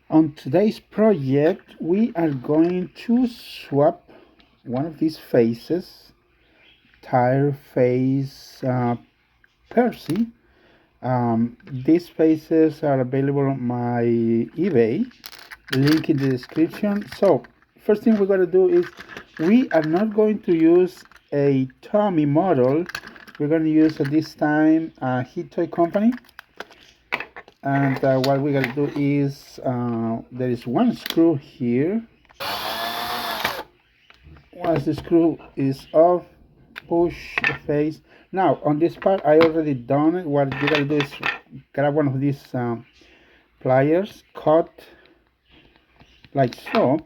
On today's project, we are going to swap one of these faces, tire face Percy. These faces are available on my eBay, link in the description. So, first thing we're going to do is we are not going to use a Tomy model. We're going to use at this time a Heat Toy company. And what we're going to do is there is one screw here. Once the screw is off, push the face. Now on this part I already done it. What you gotta do is grab one of these pliers, cut like so,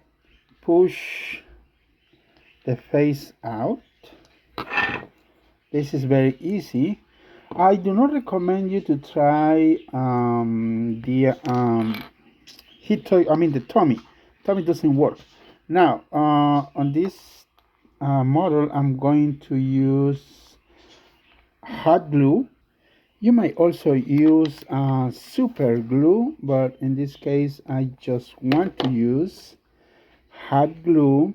push the face out. This is very easy. I do not recommend you to try the Heat Toy, the Tomy. Tomy doesn't work. Now on this model I'm going to use hot glue. You might also use super glue, but in this case I just want to use hot glue.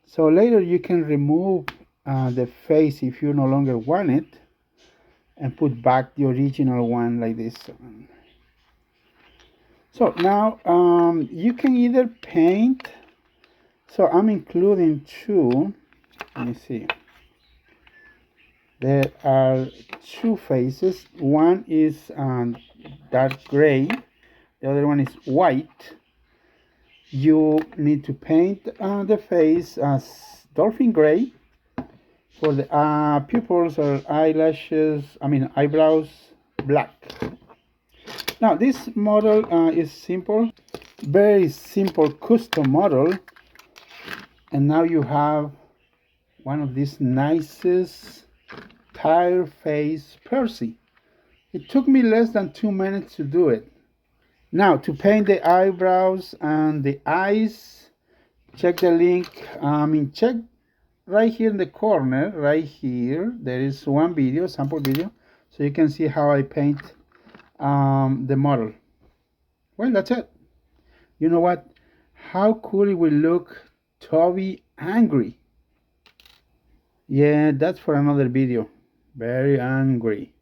So later you can remove the face if you no longer want it and put back the original one like this. So now you can either paint. So I'm including two. Let me see. There are two faces. One is dark gray. The other one is white. You need to paint the face as dolphin gray. For the pupils or eyebrows, black. Now this model is simple. Very simple custom model. And now you have one of these nicest tire face Percy. It took me less than 2 minutes to do it. Now to paint the eyebrows and the eyes, check the link. Check right here in the corner, right here. There is one video, sample video, so you can see how I paint the model. Well, that's it. You know what? How cool it will look. Toby angry. Yeah, that's for another video. Very angry.